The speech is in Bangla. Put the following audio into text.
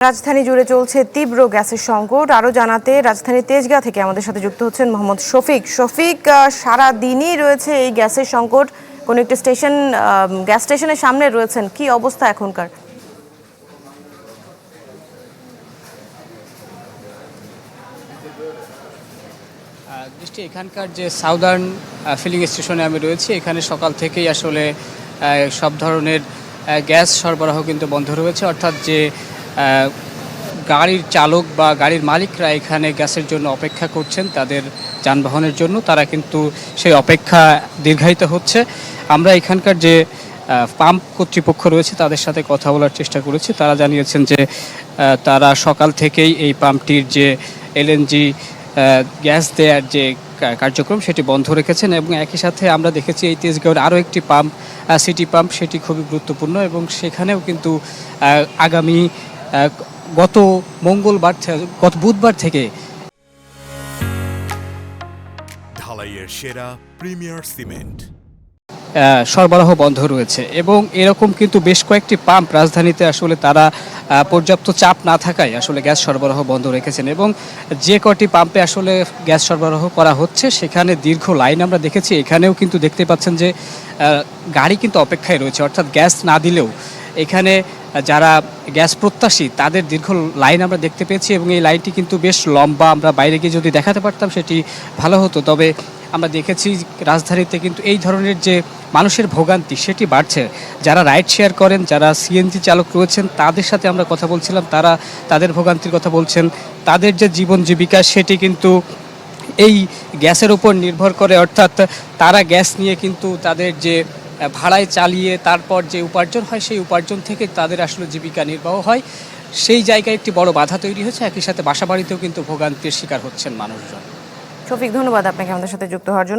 রাজধানী জুড়ে চলছে তীব্র গ্যাসের সংকট। আরো জানাতে রাজধানীর তেজগাঁ থেকে আমাদের সাথে যুক্ত হচ্ছেন মোহাম্মদ শফিক। সারা দিনই রয়েছে এই গ্যাসের সংকট। কোন একটা গ্যাস স্টেশনের সামনে রয়েছেন, কি অবস্থা এখনকার? দৃষ্টি এখানকার যে সাউদার্ন ফিলিং স্টেশনে আমি রয়েছি, এখানে সকাল থেকেই আসলে সব ধরনের গ্যাস সরবরাহ কিন্তু বন্ধ রয়েছে। অর্থাৎ যে গাড়ির চালক বা গাড়ির মালিকরা এখানে গ্যাসের জন্য অপেক্ষা করছেন তাদের যানবাহনের জন্য, তারা কিন্তু সেই অপেক্ষা দীর্ঘায়িত হচ্ছে। আমরা এখানকার যে পাম্প কর্তৃপক্ষ রয়েছে তাদের সাথে কথা বলার চেষ্টা করেছি। তারা জানিয়েছেন যে তারা সকাল থেকেই এই পাম্পটির যে এলএনজি গ্যাস দেওয়ার যে কার্যক্রম সেটি বন্ধ রেখেছেন। এবং একই সাথে আমরা দেখেছি এই তেজগাঁওয়ের আরও একটি পাম্প, সিটি পাম্প, সেটি খুবই গুরুত্বপূর্ণ এবং সেখানেও কিন্তু আগামী গত বুধবার থেকে ঢালাইয়ের সেরা প্রিমিয়ার সিমেন্ট সরবরাহ বন্ধ রয়েছে। এবং এরকম কিন্তু বেশ কয়েকটি পাম্প রাজধানীতে আসলে তারা পর্যাপ্ত চাপ না থাকায় আসলে গ্যাস সরবরাহ বন্ধ রেখেছেন। এবং যে কটি পাম্পে আসলে গ্যাস সরবরাহ করা হচ্ছে সেখানে দীর্ঘ লাইন আমরা দেখেছি। এখানেও কিন্তু দেখতে পাচ্ছেন যে গাড়ি কিন্তু অপেক্ষায় রয়েছে, অর্থাৎ গ্যাস না দিলেও এখানে যারা গ্যাস প্রত্যাশী তাদের দীর্ঘ লাইন আমরা দেখতে পেয়েছি। এবং এই লাইনটি কিন্তু বেশ লম্বা, আমরা বাইরে গিয়ে যদি দেখাতে পারতাম সেটি ভালো হতো। তবে আমরা দেখেছি রাজধানীতে কিন্তু এই ধরনের যে মানুষের ভোগান্তি সেটি বাড়ছে। যারা রাইড শেয়ার করেন, যারা সিএনজি চালক রয়েছেন, তাদের সাথে আমরা কথা বলছিলাম, তারা তাদের ভোগান্তির কথা বলছেন। তাদের যে জীবন জীবিকা সেটি কিন্তু এই গ্যাসের উপর নির্ভর করে। অর্থাৎ তারা গ্যাস নিয়ে কিন্তু তাদের যে ভাড়ায় চালিয়ে তারপর যে উপার্জন হয় সেই উপার্জন থেকে তাদের আসলে জীবিকা নির্বাহ হয়। সেই জায়গায় একটি বড় বাধা তৈরি হয়েছে। একই সাথে বাসাবাড়িতেও কিন্তু ভোগান্তির শিকার হচ্ছেন মানুষজন। শফিক, ধন্যবাদ আপনাকে আমাদের সাথে যুক্ত হওয়ার জন্য।